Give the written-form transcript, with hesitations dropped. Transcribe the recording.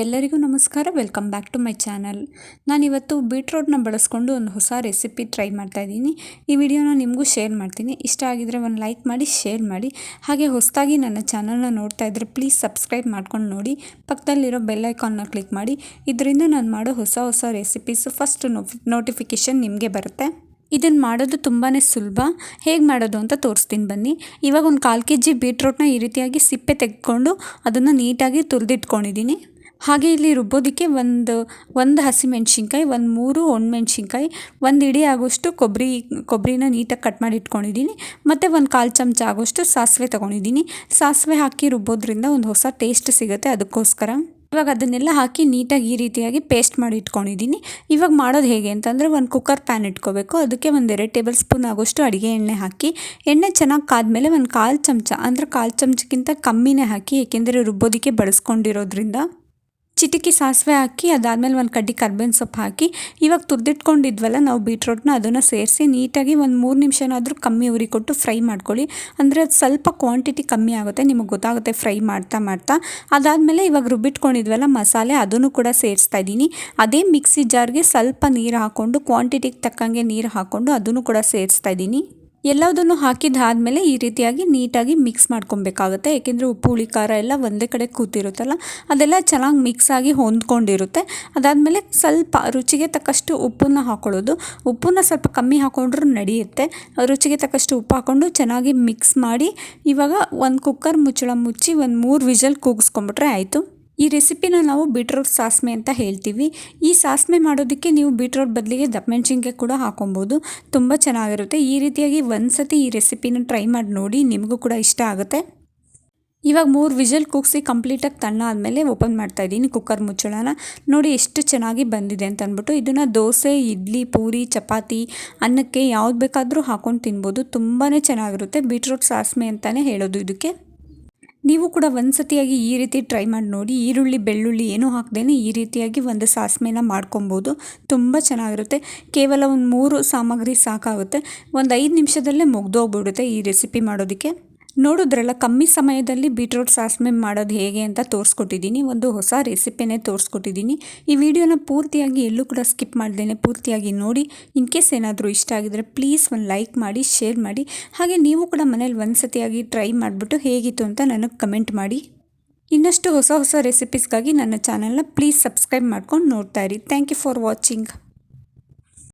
ಎಲ್ಲರಿಗೂ ನಮಸ್ಕಾರ. Welcome back to my channel. ನಾನಿವತ್ತು ಬೀಟ್ರೋಟ್ನ ಬಳಸ್ಕೊಂಡು ಒಂದು ಹೊಸ ರೆಸಿಪಿ ಟ್ರೈ ಮಾಡ್ತಾಯಿದ್ದೀನಿ. ಈ ವಿಡಿಯೋನ ನಿಮಗೂ ಶೇರ್ ಮಾಡ್ತೀನಿ. ಇಷ್ಟ ಆಗಿದರೆ ಒಂದು ಲೈಕ್ ಮಾಡಿ, ಶೇರ್ ಮಾಡಿ. ಹಾಗೆ ಹೊಸದಾಗಿ ನನ್ನ ಚಾನಲ್ನ ನೋಡ್ತಾ ಇದ್ದರೆ ಪ್ಲೀಸ್ ಸಬ್ಸ್ಕ್ರೈಬ್ ಮಾಡ್ಕೊಂಡು ನೋಡಿ. ಪಕ್ಕದಲ್ಲಿರೋ ಬೆಲ್ ಐಕಾನ್ನ ಕ್ಲಿಕ್ ಮಾಡಿ. ಇದರಿಂದ ನಾನು ಮಾಡೋ ಹೊಸ ರೆಸಿಪೀಸು ಫಸ್ಟ್ ನೋಟಿಫಿಕೇಷನ್ ನಿಮಗೆ ಬರುತ್ತೆ. ಇದನ್ನು ಮಾಡೋದು ತುಂಬಾ ಸುಲಭ. ಹೇಗೆ ಮಾಡೋದು ಅಂತ ತೋರಿಸ್ತೀನಿ ಬನ್ನಿ. ಇವಾಗ ಒಂದು 1/4 kg ಬೀಟ್ರೋಟ್ನ ಈ ರೀತಿಯಾಗಿ ಸಿಪ್ಪೆ ತೆಗೆದುಕೊಂಡು ಅದನ್ನು ನೀಟಾಗಿ ತುರಿದಿಟ್ಕೊಂಡಿದ್ದೀನಿ. ಹಾಗೆ ಇಲ್ಲಿ ರುಬ್ಬೋದಕ್ಕೆ ಒಂದು ಹಸಿಮೆಣ್ಸಿನ್ಕಾಯಿ, 3 ಒಣಮೆಣ್ಸಿನ್ಕಾಯಿ, 1 ಇಡೀ ಆಗೋಷ್ಟು ಕೊಬ್ಬರಿನ ನೀಟಾಗಿ ಕಟ್ ಮಾಡಿ ಇಟ್ಕೊಂಡಿದ್ದೀನಿ. ಮತ್ತು 1/4 ಚಮಚ ಆಗೋಷ್ಟು ಸಾಸಿವೆ ತೊಗೊಂಡಿದ್ದೀನಿ. ಸಾಸಿವೆ ಹಾಕಿ ರುಬ್ಬೋದ್ರಿಂದ ಒಂದು ಹೊಸ ಟೇಸ್ಟ್ ಸಿಗುತ್ತೆ, ಅದಕ್ಕೋಸ್ಕರ. ಇವಾಗ ಅದನ್ನೆಲ್ಲ ಹಾಕಿ ನೀಟಾಗಿ ಈ ರೀತಿಯಾಗಿ ಪೇಸ್ಟ್ ಮಾಡಿ ಇಟ್ಕೊಂಡಿದ್ದೀನಿ. ಇವಾಗ ಮಾಡೋದು ಹೇಗೆ ಅಂತಂದರೆ, ಒಂದು ಕುಕ್ಕರ್ ಪ್ಯಾನ್ ಇಟ್ಕೋಬೇಕು. ಅದಕ್ಕೆ 2 ಟೇಬಲ್ ಸ್ಪೂನ್ ಆಗೋಷ್ಟು ಅಡುಗೆ ಎಣ್ಣೆ ಹಾಕಿ, ಎಣ್ಣೆ ಚೆನ್ನಾಗಿ ಕಾದ್ಮೇಲೆ 1/4 ಚಮಚ ಅಂದರೆ 1/4 ಚಮಚಕ್ಕಿಂತ ಕಮ್ಮಿನೇ ಹಾಕಿ, ಏಕೆಂದರೆ ರುಬ್ಬೋದಕ್ಕೆ ಬಳಸ್ಕೊಂಡಿರೋದ್ರಿಂದ. ಚಿಟಿಕೆ ಸಾಸಿವೆ ಹಾಕಿ, ಅದಾದಮೇಲೆ 1 ಕಡ್ಡಿ ಕರ್ಬೇವಿನ ಸೊಪ್ಪು ಹಾಕಿ, ಇವಾಗ ತುರಿದಿಟ್ಕೊಂಡಿದ್ವಲ್ಲ ನಾವು ಬೀಟ್ರೋಟ್ನ, ಅದನ್ನು ಸೇರಿಸಿ ನೀಟಾಗಿ 3 ನಿಮಿಷನಾದರೂ ಕಮ್ಮಿ ಉರಿ ಕೊಟ್ಟು ಫ್ರೈ ಮಾಡ್ಕೊಳ್ಳಿ. ಅಂದರೆ ಅದು ಸ್ವಲ್ಪ ಕ್ವಾಂಟಿಟಿ ಕಮ್ಮಿ ಆಗುತ್ತೆ, ನಿಮಗೆ ಗೊತ್ತಾಗುತ್ತೆ ಫ್ರೈ ಮಾಡ್ತಾ. ಅದಾದಮೇಲೆ ಇವಾಗ ರುಬ್ಬಿಟ್ಕೊಂಡಿದ್ವಲ್ಲ ಮಸಾಲೆ, ಅದನ್ನು ಕೂಡ ಸೇರಿಸ್ತಾ ಇದ್ದೀನಿ. ಅದೇ ಮಿಕ್ಸಿ ಜಾರ್ಗೆ ಸ್ವಲ್ಪ ನೀರು ಹಾಕ್ಕೊಂಡು, ಕ್ವಾಂಟಿಟಿಗೆ ತಕ್ಕಂಗೆ ನೀರು ಹಾಕ್ಕೊಂಡು ಅದನ್ನು ಕೂಡ ಸೇರಿಸ್ತಾ ಇದ್ದೀನಿ. ಎಲ್ಲದನ್ನು ಹಾಕಿದ್ದಾದಮೇಲೆ ಈ ರೀತಿಯಾಗಿ ನೀಟಾಗಿ ಮಿಕ್ಸ್ ಮಾಡ್ಕೊಬೇಕಾಗುತ್ತೆ. ಏಕೆಂದರೆ ಉಪ್ಪು, ಹುಳಿ, ಖಾರ ಎಲ್ಲ ಒಂದೇ ಕಡೆ ಕೂತಿರುತ್ತಲ್ಲ, ಅದೆಲ್ಲ ಚೆನ್ನಾಗಿ ಮಿಕ್ಸ್ ಆಗಿ ಹೊಂದ್ಕೊಂಡಿರುತ್ತೆ. ಅದಾದಮೇಲೆ ಸ್ವಲ್ಪ ರುಚಿಗೆ ತಕ್ಕಷ್ಟು ಉಪ್ಪನ್ನು ಹಾಕ್ಕೊಳ್ಳೋದು. ಉಪ್ಪನ್ನು ಸ್ವಲ್ಪ ಕಮ್ಮಿ ಹಾಕ್ಕೊಂಡ್ರೂ ನಡೆಯುತ್ತೆ. ರುಚಿಗೆ ತಕ್ಕಷ್ಟು ಉಪ್ಪು ಹಾಕ್ಕೊಂಡು ಚೆನ್ನಾಗಿ ಮಿಕ್ಸ್ ಮಾಡಿ, ಇವಾಗ ಒಂದು ಕುಕ್ಕರ್ ಮುಚ್ಚಳ ಮುಚ್ಚಿ 3 ವಿಷಲ್ ಕೂಗಿಸ್ಕೊಂಬಿಟ್ರೆ ಆಯಿತು. ಈ ರೆಸಿಪಿನ ನಾವು ಬೀಟ್ರೋಟ್ ಸಾಸ್ಮೆ ಅಂತ ಹೇಳ್ತೀವಿ. ಈ ಸಾಸ್ಮೆ ಮಾಡೋದಕ್ಕೆ ನೀವು ಬೀಟ್ರೋಟ್ ಬದಲಿಗೆ ದಪ್ಪಮೆಣ್ಸಿನ್ಕಾಯಿ ಕೂಡ ಹಾಕೊಬೋದು. ತುಂಬ ಚೆನ್ನಾಗಿರುತ್ತೆ. ಈ ರೀತಿಯಾಗಿ ಒಂದ್ಸತಿ ಈ ರೆಸಿಪಿನ ಟ್ರೈ ಮಾಡಿ ನೋಡಿ, ನಿಮಗೂ ಕೂಡ ಇಷ್ಟ ಆಗುತ್ತೆ. ಇವಾಗ 3 ವಿಷಲ್ ಕೂಗಿಸಿ ಕಂಪ್ಲೀಟಾಗಿ ತಣ್ಣ ಆದಮೇಲೆ ಓಪನ್ ಮಾಡ್ತಾಯಿದ್ದೀನಿ ಕುಕ್ಕರ್ ಮುಚ್ಚಳನ. ನೋಡಿ ಎಷ್ಟು ಚೆನ್ನಾಗಿ ಬಂದಿದೆ ಅಂತ ಅಂದ್ಬಿಟ್ಟು. ಇದನ್ನು ದೋಸೆ, ಇಡ್ಲಿ, ಪೂರಿ, ಚಪಾತಿ, ಅನ್ನಕ್ಕೆ ಯಾವ್ದು ಬೇಕಾದರೂ ಹಾಕ್ಕೊಂಡು ತಿನ್ಬೋದು. ತುಂಬಾ ಚೆನ್ನಾಗಿರುತ್ತೆ. ಬೀಟ್ರೋಟ್ ಸಾಸ್ಮೆ ಅಂತಲೇ ಹೇಳೋದು ಇದಕ್ಕೆ. ನೀವು ಕೂಡ ಒಂದ್ಸತಿಯಾಗಿ ಈ ರೀತಿ ಟ್ರೈ ಮಾಡಿ ನೋಡಿ. ಈರುಳ್ಳಿ, ಬೆಳ್ಳುಳ್ಳಿ ಏನೂ ಹಾಕ್ದೇನೆ ಈ ರೀತಿಯಾಗಿ ಒಂದು ಸಾಸ್ಮೆನ ಮಾಡ್ಕೊಬೋದು. ತುಂಬ ಚೆನ್ನಾಗಿರುತ್ತೆ. ಕೇವಲ 3 ಸಾಮಗ್ರಿ ಸಾಕಾಗುತ್ತೆ. 5 ನಿಮಿಷದಲ್ಲೇ ಮುಗ್ದೋಗ್ಬಿಡುತ್ತೆ ಈ ರೆಸಿಪಿ ಮಾಡೋದಕ್ಕೆ. ನೋಡಿದ್ರಲ್ಲ, ಕಮ್ಮಿ ಸಮಯದಲ್ಲಿ ಬೀಟ್ರೋಟ್ ಸಾಸ್ಮೆ ಮಾಡೋದು ಹೇಗೆ ಅಂತ ತೋರಿಸ್ಕೊಟ್ಟಿದ್ದೀನಿ. ಒಂದು ಹೊಸ ರೆಸಿಪಿನೇ ತೋರಿಸ್ಕೊಟ್ಟಿದ್ದೀನಿ. ಈ ವಿಡಿಯೋನ ಪೂರ್ತಿಯಾಗಿ ಎಲ್ಲೂ ಕೂಡ ಸ್ಕಿಪ್ ಮಾಡ್ದೇನೆ ಪೂರ್ತಿಯಾಗಿ ನೋಡಿ. ಇನ್ ಕೇಸ್ ಏನಾದರೂ ಇಷ್ಟ ಆಗಿದರೆ ಪ್ಲೀಸ್ ಒಂದು ಲೈಕ್ ಮಾಡಿ, ಶೇರ್ ಮಾಡಿ. ಹಾಗೆ ನೀವು ಕೂಡ ಮನೇಲಿ ಒಂದ್ಸತಿಯಾಗಿ ಟ್ರೈ ಮಾಡಿಬಿಟ್ಟು ಹೇಗಿತ್ತು ಅಂತ ನನಗೆ ಕಮೆಂಟ್ ಮಾಡಿ. ಇನ್ನಷ್ಟು ಹೊಸ ರೆಸಿಪೀಸ್ಗಾಗಿ ನನ್ನ ಚಾನಲ್ನ ಪ್ಲೀಸ್ ಸಬ್ಸ್ಕ್ರೈಬ್ ಮಾಡ್ಕೊಂಡು ನೋಡ್ತಾ ಇರಿ. Thank you for watching.